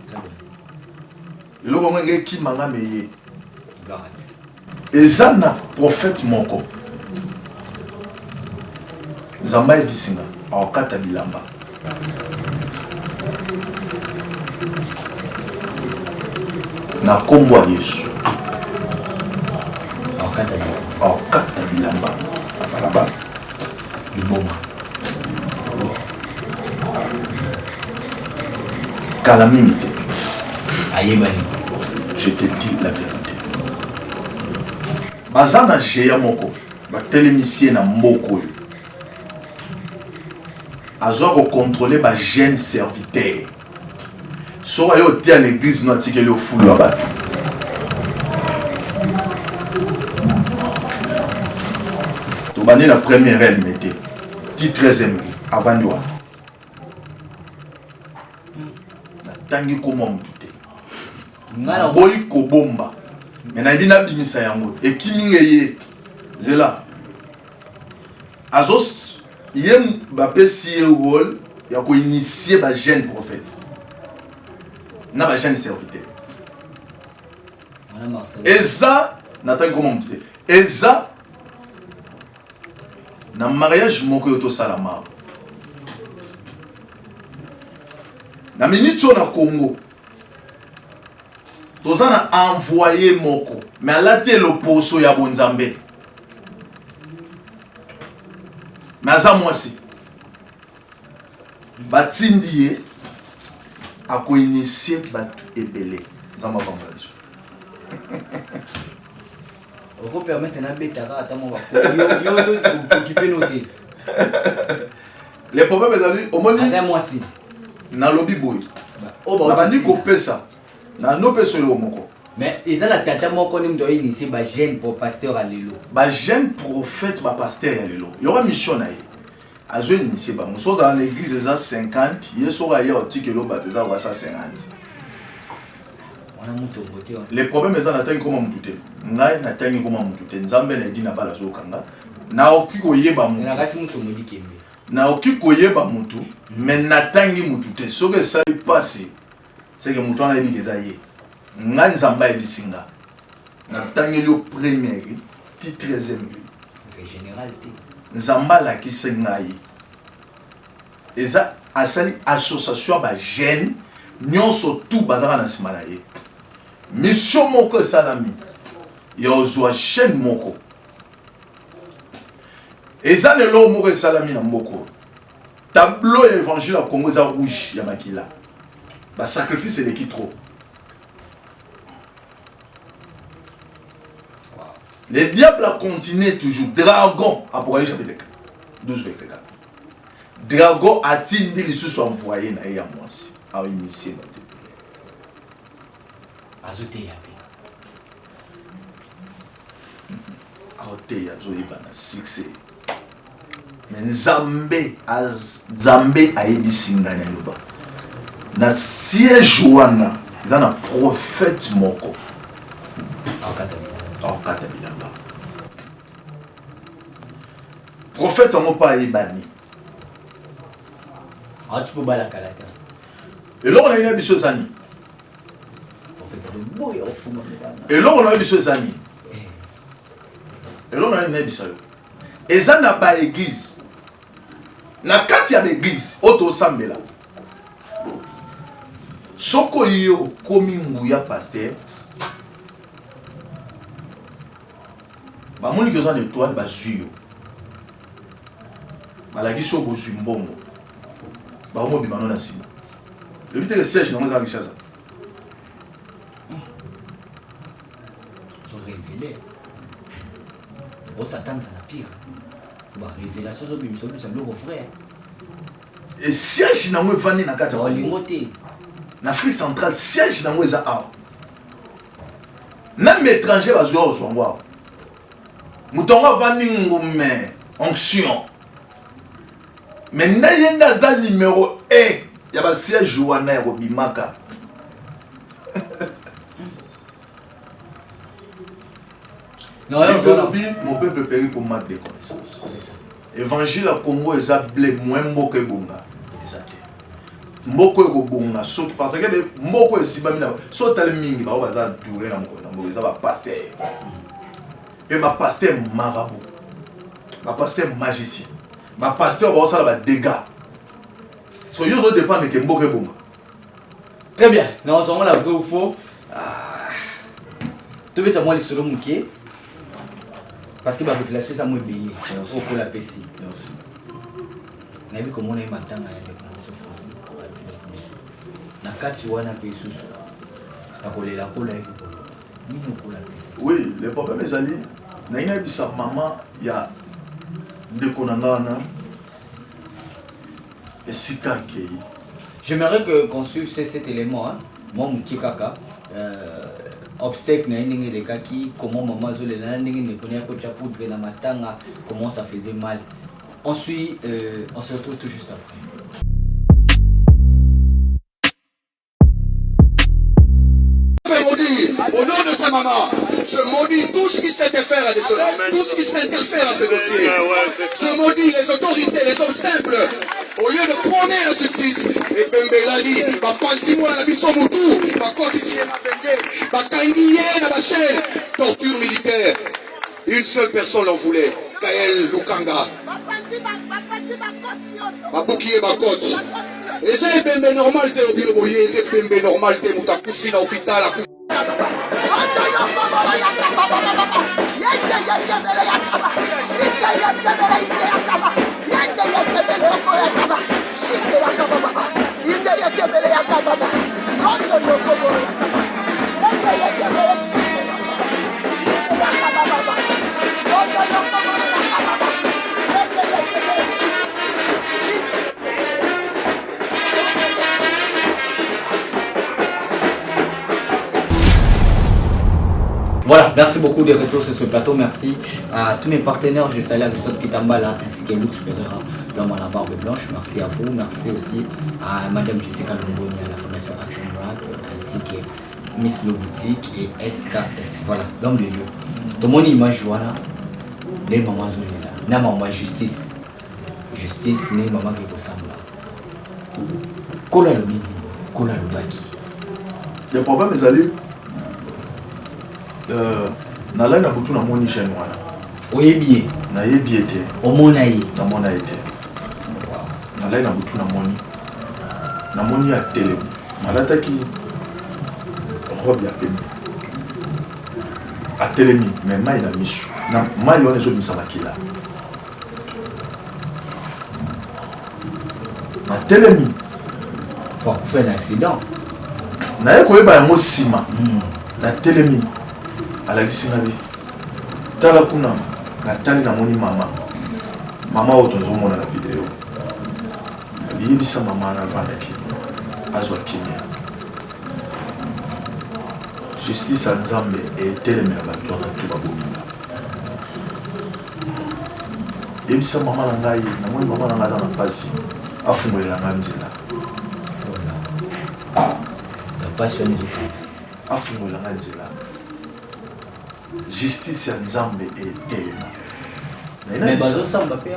[SPEAKER 1] Et loko ngenge ki manga meye. Ezana prophète moko. Zamba et bisinga. Aokata bilamba. Na kombo ya Yesu. Aokata bilamba. Balaba.
[SPEAKER 2] Liboma.
[SPEAKER 1] Calamité.
[SPEAKER 2] Ayebani.
[SPEAKER 1] Je te dis la vérité. Bazana Jeya moko. Batelemisie na mboko yo. Azo ko contrôler ba jeune serviteur. So ayo ti à l'église no tikeli au fulu abat. To bani la première elle mettait. Ti 13e avant doa. Na tangi ko mom tuté. Ngala boy ko bomba. Mais na bina bimisa yango e kimingeye zela. Azos yem ba pesi rôle ya ko initier ba jeune prophète. Na ba jeune serviteur. Eza n'attend comment monter. Eza na mariage moko yoto salama. Na minute na Congo. Tozana envoyé moko mais alate le poso ya bonzambe. Naza mwasi. Batindi a ko-initier batu ebele. Zama bangaliso.
[SPEAKER 2] On peut permettre un bétara à mon occuper nos thés.
[SPEAKER 1] Les problèmes est au moins
[SPEAKER 2] mwasi.
[SPEAKER 1] Na lobby boy. Na bandi ko pesa. Na no pesa le moko.
[SPEAKER 2] Mais ils ont la tata moko ni mdoyi initier ba jeune pour pasteur à lelo.
[SPEAKER 1] Ba jeune prophète ba pasteur à lelo. Il y aura mission na ye. Azo initier ba muso dans l'église des 50, yeso ga ya otikelo ba des 50. Les problèmes ils n'atteignent comment m'touté. Ngai n'atteignent comment m'touté. Nzambe na dit na bala zo kanga. Na okiko yeba mutu.
[SPEAKER 2] Na kasi mutu modiki mbe.
[SPEAKER 1] Na okiko yeba mutu, mais n'atteignent m'touté. Ce que ça passe, c'est que mutu na yebi desaye. Ngai nzamba ebisinga. N'atteignent le premier, ti 13e.
[SPEAKER 2] C'est généralité.
[SPEAKER 1] Nzamba la ki sengai. Eza asali association ba jeune nyonso tout badara na simana ye. Mission moko salami. Yozwa chaîne moko. Eza ne lo moko salami na mboko. Tableau évangile à Congo za rouge ya makila. Ba sacrifice de qui trop. Le diable a continué toujours. Dragon, Apocalypse chapitre 12, verset 4. Dragon a tindi les sous envoyés na ya mwasi. A initié notre pays.
[SPEAKER 2] Azote yapi.
[SPEAKER 1] Azote ya zo ibana succès. Mais Nzambe a ebisinga na loba. Na siège wana, il y a un prophète moko. Akatabila. prophète en pas ebani.
[SPEAKER 2] Ah, tu peux pas la calata.
[SPEAKER 1] Et là on a une biso zani. Et là on a une biso zani. Et là on a une biso. Et ça n'a pas église. Na kati ya l'église auto sambela. Soko yo komi nguya pasteur. Ba moni que ça de toi ba suyo. Ba la giso bo su mbongo. Ba mo bi manona sima. Le but est que siège dans les richesses.
[SPEAKER 2] Sont révélés. On s'attend à la pire. Bah révélation so bi so ça le frère.
[SPEAKER 1] Et siège na mo vani na kati
[SPEAKER 2] ya lingote.
[SPEAKER 1] Na Afrique centrale siège na mo za a. Même étranger va jouer au Zongwa. Mutonga vani ngome onction. Mais n'ayenda za numéro 1. Il y a un siège wana ya Bimaka. Non, mon peuple périt pour manque de connaissances. Évangile à Congo est appelé moins mboko bonga. C'est ça. Mboko eko bonga so parce que mboko esiba mina so tale mingi ba baza touré na mboko za ba pasteur. Et ba pasteur marabout. Ba pasteur magicien. Ba pasteur ba osala ba dégâts. So yo zo dépend de mboko bonga.
[SPEAKER 2] Très bien. Non, on la vraie ou faux. Tu veux moi les solo mouké. Parce que ma réflexion ça m'a béni. Merci. Pour la PC.
[SPEAKER 1] Merci.
[SPEAKER 2] Na bi comment on est maintenant à ce français. Na kati wana pe susu. Na kolela kola ki ko. Ni no kola PC.
[SPEAKER 1] Oui, le problème est allé. Na ina bisa maman ya ndeko nangana. Et sika kei.
[SPEAKER 2] J'aimerais qu'on suive cet élément hein. Moi mouké kaka obstacle na ndenge de kaki comment maman zo le na ndenge ne connait ko cha poudre na matanga comment ça faisait mal. On suit on se retrouve tout juste après.
[SPEAKER 18] Au nom de sa maman, je maudis tout ce qui s'interfère à tout ce qui s'interfère à ce dossier. Je maudis les autorités, les hommes simples. Au lieu de prôner la justice, les Bembelali, Bapantimwa, la Bissomutu, Bakotisier, Bakangiye, la chaîne, torture militaire. Une seule personne en voulait, Kael Lukanga. Baboukiye Bakot. Et c'est Bembe normal, t'es au bureau, c'est Bembe normal, t'es Moutakoufina à l'hôpital.
[SPEAKER 2] Voilà, merci beaucoup de retour sur ce plateau. Merci à tous mes partenaires. Je salue Aristote Kitambala ainsi que Lux Pereira, l'homme à la barbe blanche. Merci à vous. Merci aussi à Madame Jessica Longoni à la Fondation Action Rap ainsi que Miss Le Boutique et SKS. Voilà, l'homme de Dieu. Tout le monde image voilà. Les mamans sont là. Na maman justice. Justice, les mamans qui ressemblent là. Kola le bigi, kola le baki.
[SPEAKER 1] Le problème est allé. Nala na butu na moni chaîne wana.
[SPEAKER 2] Oyebi.
[SPEAKER 1] Na yebi ete.
[SPEAKER 2] Omona yi.
[SPEAKER 1] Na mona ete. Nala na butu na moni. Na moni ya télé. Malata ki robe ya pembe. A télémi mais mai na misu. Na mai on ezo misala kila. Na télémi
[SPEAKER 2] pour faire un accident.
[SPEAKER 1] Na yeko yeba yango sima. Na télémi. Alakisi nabi tala kuna natali na moni mama oto nzomona na video aliyebisa mama na vandaki azwa kimia justice a nzambe etelemela bato wana tu babominga yebisa mama na ngai na moni mama na ngai aza na pasi afungolela ngai nzela afungolela ngai nzela justice ya nzambe etelema
[SPEAKER 2] Mais bazo samba pe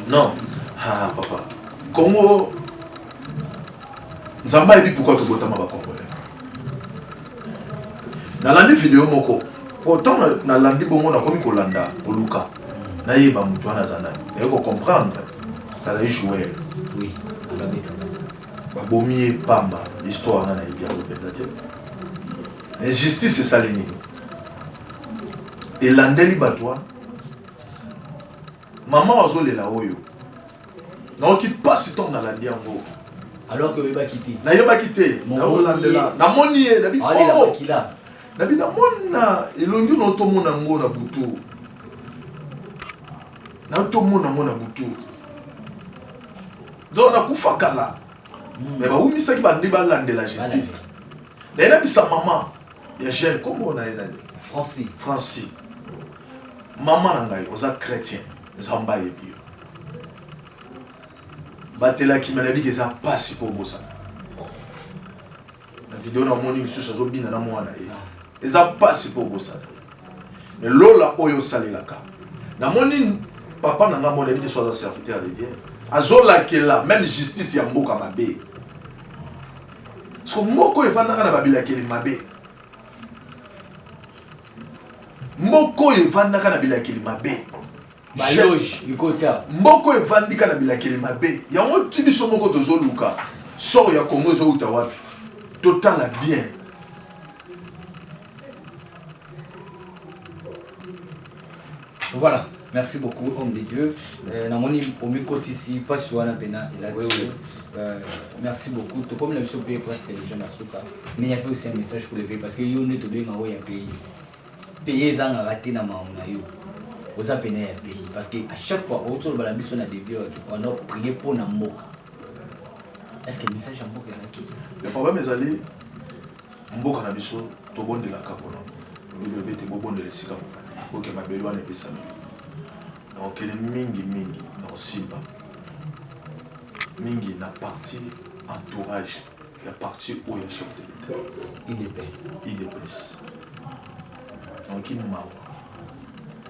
[SPEAKER 1] non. Ah papa. Congo Nzamba dit pourquoi tu botama ba congolais. Na landi vidéo moko. Pourtant na landi bongo na komi kolanda oluka. Na yeba mutu ana zanani. Na ko comprendre. Kala jouer.
[SPEAKER 2] Oui, on a bien.
[SPEAKER 1] Ba bomier pamba histoire na yebia ko peut-être. Injustice c'est ça l'ennemi. Et landeli batwa. Maman azolela oyo. Non qui passe ton na landi yango.
[SPEAKER 2] Alors que yeba quitté.
[SPEAKER 1] Na yeba quitté. Na landela. Na moni na bi
[SPEAKER 2] oh.
[SPEAKER 1] Na bi na mona elongi no to mona ngo na butu. Na to mona ngo na butu. Donc na kufa kala. Mais ba umisa ki bandi ba landela justice. Na ina bisa maman. Ya jeune comme on a une Francis. Maman nangai oza chrétien. Nzamba yebi. Batela ki manabi que ça passe pour bossa. La vidéo na moni sur ça zobina na mwana e. Ça passe pour bossa. Mais lola oyo salelaka. Na moni papa nanga mona yebi soit serviteur de Dieu. Azola ke la même justice ya mboka mabe. Parce que moko evanda na babila ke mabe. Mboko evandaka na bilakeli mabe.
[SPEAKER 2] Baloge, ikotia.
[SPEAKER 1] Mboko evandika na bilakeli mabe. Yango tibiso moko tozoluka. Sort ya Congo zo utawapi. Total la bien.
[SPEAKER 2] Voilà. Merci beaucoup, homme de Dieu. Namoni omikoti ici, pas sur un pena. Merci beaucoup. Tout comme le pays presque les jeunes à Souka. Mais il y avait aussi un message pour les pays parce que yo ne te bien envoyer un pays. Payer ça a raté na mauna yo. Vous avez payé un pays parce que à chaque fois autour de la mission a début on a prié pour na mboka. Est-ce que le message à mboka est qui?
[SPEAKER 1] Le problème est allé mboka na biso to bonde la kapona. Le bébé te bonde le sika mofani. Boke mabelwa ne pesa mi. Donc elle est mingi dans Simba. Mingi na partie entourage, la partie où il y a chef de l'État. IDPS. Donc il m'a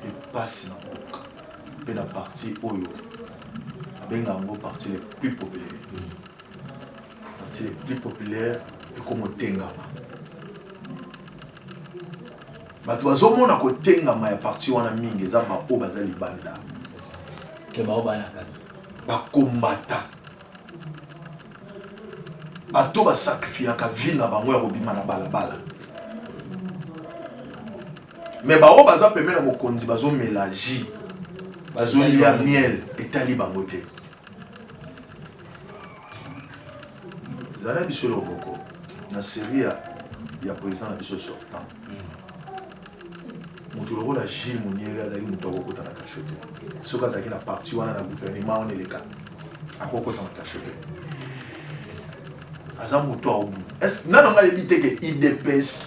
[SPEAKER 1] et passe dans le book. Et la partie où il y a une partie les plus populaires. La partie les plus populaires est comme au Tengama. Bato bazomona ko Tengama ya partie wana mingi za ba o bazali banda.
[SPEAKER 2] Ke ba o bana kati.
[SPEAKER 1] Ba kombata. Bato ba sacrifier ka vie na bango ya kobima na balabala. Mais ba o baza pemela mokonzi bazo mélanger. Bazo lia miel etali bango te. Zana biso lo boko. Na série ya président na biso sortant. Mutu lo la Gilles Mounier azali mutu akokota na cachote. Soka azaki na parti wana na gouvernement on eleka. Akokota na cachote. C'est ça. Aza mutu a obu. Est nana nga éviter que IDPS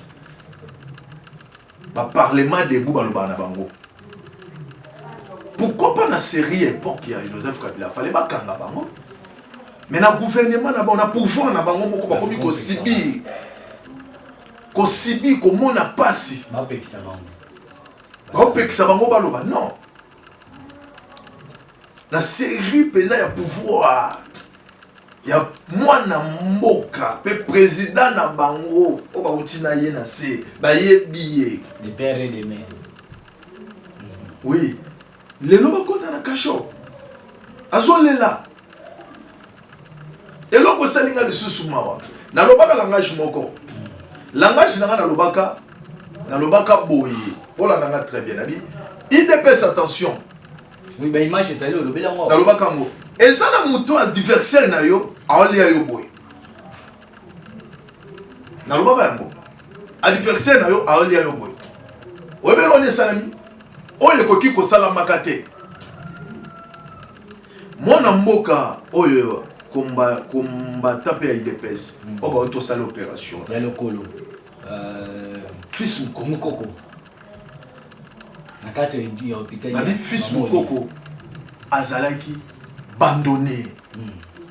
[SPEAKER 1] ba parlement debout ba loba na bango. Pourquoi pas na série époque ya Joseph Kabila fallait ba kanga bango. Mais na gouvernement na ba na pouvoir na bango moko ba komi ko sibi. Ko sibi ko mona pasi.
[SPEAKER 2] Ba pekisa bango.
[SPEAKER 1] Opekisa bango baloba non. La série pena ya pouvoir. Ya mwana mboka pe président na bango o ba utina ye na se ba ye biye
[SPEAKER 2] les pères et les mères.
[SPEAKER 1] Oui. Les loba kota na kasho. Azolela. Eloko salinga lisusu mawa. Na lobaka langage moko. Langage na lobaka boye. Oh là là, très bien. IDPS, attention.
[SPEAKER 2] Oui, mais l'image est celle-là.
[SPEAKER 1] Et ça, la mouton adversaire, na yo, a oli a yo boy. Na loba yango. Adversaire na yo, a oli a yo boy. Oye belo ne salami. Oye koki ko salamaka te. Mwana mboka oyo combat taper à IDPS. On va auto sale opération.
[SPEAKER 2] Il y a le colo.
[SPEAKER 1] Fils Mukoko.
[SPEAKER 2] Fils
[SPEAKER 1] Mukoko azalaki abandonné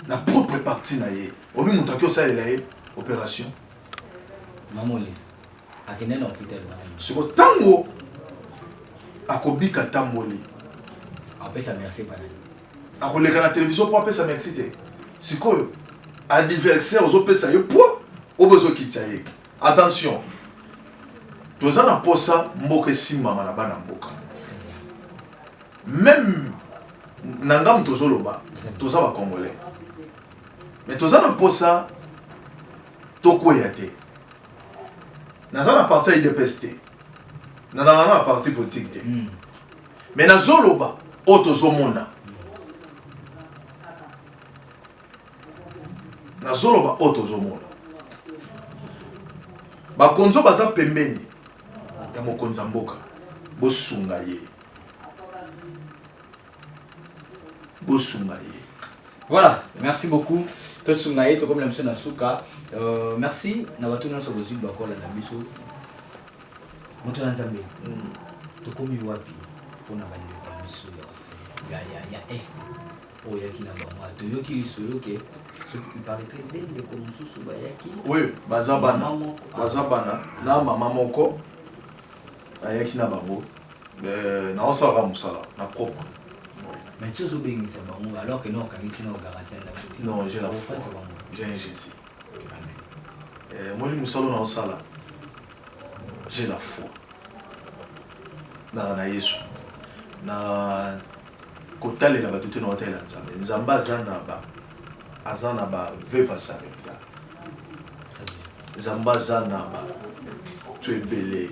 [SPEAKER 1] na propre partie na ye. Obi mutaki osalela ye opération.
[SPEAKER 2] Mamoli. Akene na hôpital.
[SPEAKER 1] Siko tango akobika tamboli.
[SPEAKER 2] Après ça merci pas.
[SPEAKER 1] akoleka na télévision po apesa merci te sikoyo adversaire ozopesa yo po obozokitya ye. Attention toza na posa mboka esimama na bana mboka même na ngamu tozoloba toza bacongolais mais toza na posa tokwea te naza na parti ya IDPS te nazala na parti politique te mais nazoloba oyo tozomona nazoloba oyo tozomona bakonzo baza pembeni ya mokonzi ya mboka bosunga ye bosunga ye.
[SPEAKER 2] Voilà, merci beaucoup. Tosunga ye to comme la mission na suka. Merci na watu nyonso bozwi bakola na biso. Moto na nzambe. Tokomi wapi pona bandi ba biso ya est. Oya kina ba mwa to yoki lisolo ke ce qui paraîtrait bien de comme susu ba yaki.
[SPEAKER 1] Oui, bazabana na mama moko ayaki na bango. Na osala musala na propre.
[SPEAKER 2] Mais tu as oublié ça alors que non, quand ici non garantie la.
[SPEAKER 1] Non, j'ai la foi. J'ai un Jésus. Moi le musala na osala. J'ai la foi. Na Yesu. Na kotale la batute na hôtel nzambe. Nzamba azana ba veva sarepta. Nzamba azana ba tu es belé.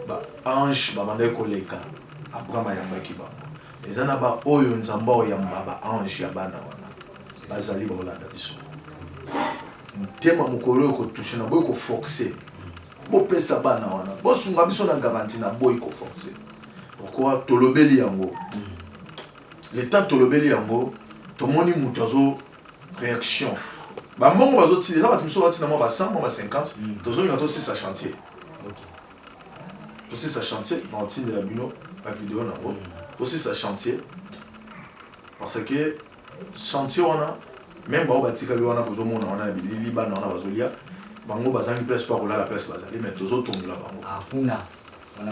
[SPEAKER 1] Ba ange ba mande koleka. Abraham yambaki ba. Ezana ba oyo nzamba oyamba ba ange ya bana wana. Bazali ba olanda biso. Ntema mukolo ko toucher na boy ko forcer. Bo pesa bana wana. Bo sunga biso na garantie na boy ko forcer. Pourquoi tolobeli yango? Le temps tolobeli yango, tomoni mutazo réaction. Ba mongo bazo ti déjà ba miso ba ti na mo ba 100 mo ba 50, tozo ngato 6 à chantier. OK. To 6 à chantier, ba ti de la bino, ba vidéo na bo. Aussi ça chantier parce que chantier on a même ba batika bi wana bozo mona wana bilili bana wana bazolia bango bazangi place pas la place bazali mais tozo tongola bango
[SPEAKER 2] ah puna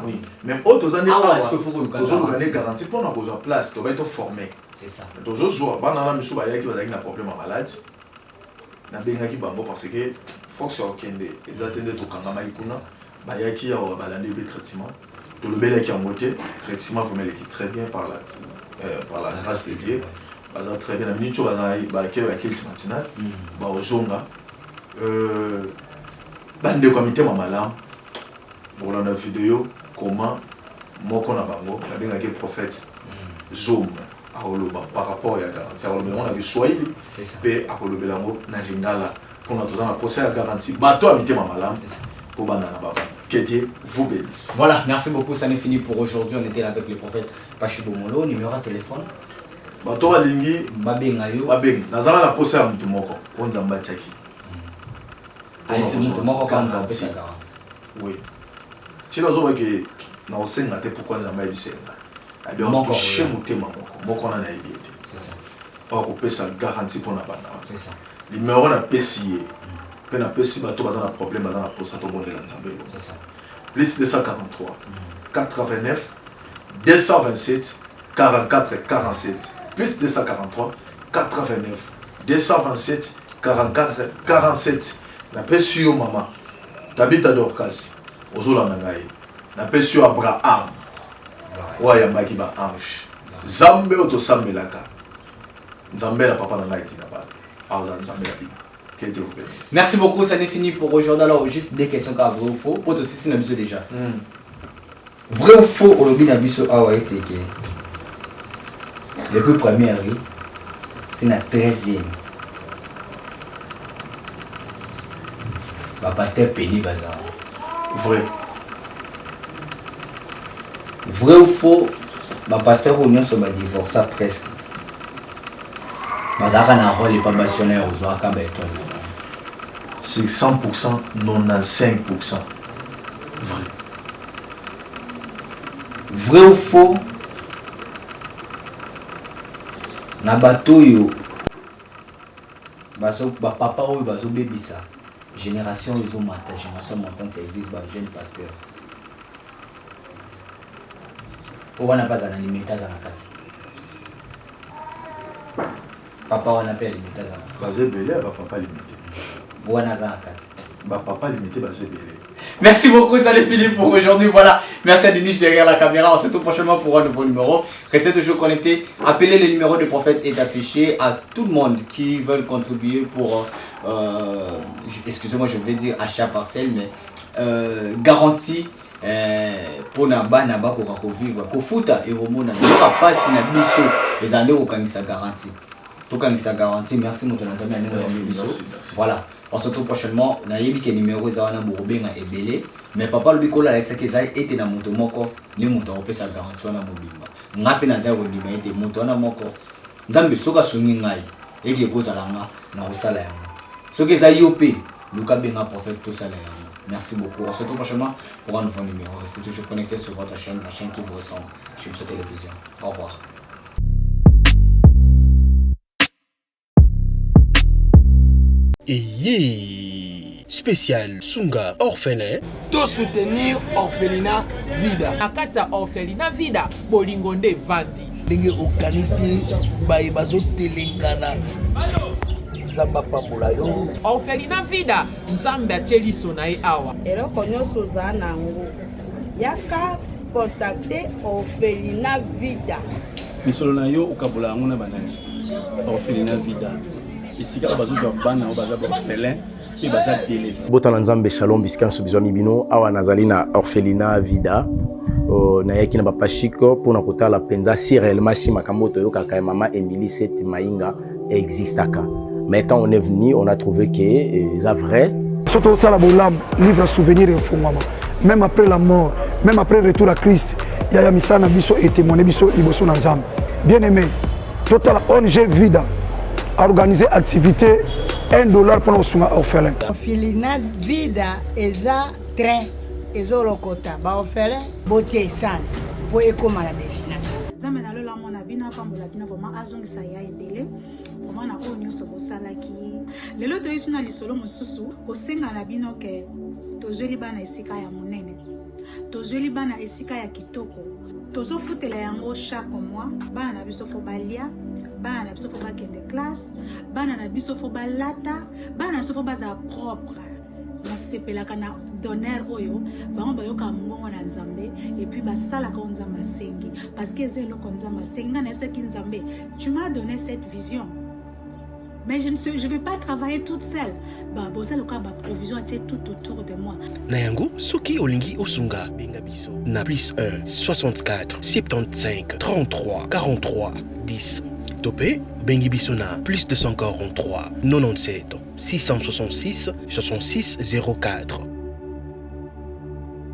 [SPEAKER 1] oui même autres années
[SPEAKER 2] est-ce que faut que
[SPEAKER 1] tozo gagner garantie pour na bozo place to ba être formé
[SPEAKER 2] c'est ça
[SPEAKER 1] tozo zo bana na misu ba yaki bazangi na problème à malade na benga ki bango parce que faut que ça okende ils attendaient to kangama ikuna ba yaki ya balande be traitement. Tout le bel qui a monté, traitement vous mettez très bien par la grâce de Dieu. Parce que très bien la minute où on a qui matinal, bah au zonga, bande comité mamalam, bon on a vidéo comment moi qu'on a bango, la bien avec prophète zoom à Oloba par rapport à garantie. On a vu Swahili, puis à Oloba lango na jingala, qu'on a tout dans la procès à garantie. Bateau habité mamalam pour banana baba. Que Dieu vous bénisse.
[SPEAKER 2] Voilà, merci beaucoup, ça n'est fini pour aujourd'hui. On était là avec le prophète Pachibomolo, numéro de téléphone.
[SPEAKER 1] Bato balingi
[SPEAKER 2] babengayo.
[SPEAKER 1] Babeng, nazala na posa ya mutu moko, onza mbachaki.
[SPEAKER 2] C'est mutu moko quand on fait 40.
[SPEAKER 1] Oui. Si nous avons que na osenga te pourquoi nzamba ebisenga. Eh bien on touche mutema moko na yebite.
[SPEAKER 2] C'est ça.
[SPEAKER 1] Or opesa garantie pour na bana.
[SPEAKER 2] C'est ça.
[SPEAKER 1] Numéro na pesier. Pe na pesi bato baza na problème baza na posa to bonela nzambe.
[SPEAKER 2] C'est ça.
[SPEAKER 1] Plus 243 89 227 44 47 plus 243 89 227 44 47 na pesi yo mama Tabita Dorcas ozolanda ngai na pesi yo Abraham oya mbaki ba ange Zambe otosambelaka Nzambe na papa na ngai kina ba aza Nzambe na bibi.
[SPEAKER 2] Merci beaucoup, ça n'est fini pour aujourd'hui. Alors, juste des questions car vrai ou faux. Pour aussi, c'est une déjà. Vrai ou faux, au lobby Nabiso Awaï Teke. Le plus premier, c'est la 13e. Le pasteur Penny Bazar.
[SPEAKER 1] Vrai.
[SPEAKER 2] Vrai ou faux, le pasteur Oignon se va divorcer presque.
[SPEAKER 1] C'est 100%, 95%. Vrai.
[SPEAKER 2] Vrai ou faux? Na bato yo baso papa oyo bazo bebisa génération ils ont mata génération montante c'est l'église ba jeune pasteur. On n'a pas à limiter à la carte. Papa, on appelle limité à la carte.
[SPEAKER 1] Basé belé, papa limité.
[SPEAKER 2] On a la carte.
[SPEAKER 1] Papa limité, basé belé.
[SPEAKER 2] Merci beaucoup, salut Philippe pour aujourd'hui. Voilà, merci à Denis derrière la caméra. On se retrouve prochainement pour un nouveau numéro. Restez toujours connectés. Appelez le numéro du prophète est affiché à tout le monde qui veulent contribuer pour, excusez-moi, je voulais dire achat parcelle, mais garantie pour naba pour revivre. Kofuta et Romona, ne pas si na biso les années au kanisa garantie. Tout kanisa garantie. Merci mon voilà. On se retrouve prochainement. On a eu des numéros et belé. Mais papa le bicol avec ça qui était dans mon moko. Les moutons ont sa garantie na mobile. Ngapi na zero ndima ete moto na moko. Nzambe soka sungi ngai. Eke ko zalanga na osala yango. Soki za yope, luka benga prophète to sala yango. Merci beaucoup. On se retrouve prochainement pour un nouveau numéro. Restez toujours connectés sur votre chaîne, la chaîne qui vous ressemble. Chez Bisso Télévision. Au revoir.
[SPEAKER 5] Spécial Sunga orphelin.
[SPEAKER 13] To soutenir orphelinat Vida.
[SPEAKER 6] Nakata orphelinat Vida. Bolingonde Vandi.
[SPEAKER 13] Ndenge okanisi baye bazo telengana. Nzamba pambola yo.
[SPEAKER 6] Orphelinat Vida. Nzambe atieli sonae awa.
[SPEAKER 7] Eloko nyonso oza nango. Yaka contacter orphelinat Vida.
[SPEAKER 8] Misolo na yo okabola yango na banani. Orphelinat Vida. Esika bazozwa bana baza orphelin et baza délaissé.
[SPEAKER 9] Botana nzambe shalom bisika nsobizwa mibino awa nazali na orphelinat Vida. Na yaki na papa Chico pour na kotala penza si réellement si makambo to yoka mama Emily Seth Mainga existaka. Mais quand on est venu, on a trouvé que c'est vrai.
[SPEAKER 10] Surtout ça la bolam livre souvenir et fongama. Même après la mort, même après le retour à Christ, il y a misana biso et témoigner biso liboso na nzambe. Bien aimé, total ONG Vida a organisé activité $1 pour nos orphelins.
[SPEAKER 11] Orphelinat Vida eza train ezolokota ba orphelin botie essence pour ekoma la destination.
[SPEAKER 12] Nzambe na lola mona bina pambola bina vraiment azongisa ya ebele. Comment na ko nyonso bosalaki. Lelo to yesu na lisolo mosusu osenga na bino ke tozweli bana esika ya monene. Tozweli bana esika ya kitoko. Tozofutela yango chaque mois bana na biso fo balia. Bana na biso fo bakende classe, bana na biso fo balata, bana na biso fo baza propre. Na sepelaka na donner oyo, bango bayoka mbongo na nzambe et puis basalaka nzambe sengi parce que c'est eloko nzambe sengi na biso ki nzambe. Tu m'as donné cette vision. Mais je ne vais pas travailler toute seule. Bah bosa loka ba provision était tout autour de moi.
[SPEAKER 5] Nayango soki olingi osunga benga biso na plus 1 64 75 33 43 10. Topé, Bengi Bissona, plus 243 97 666 66 04.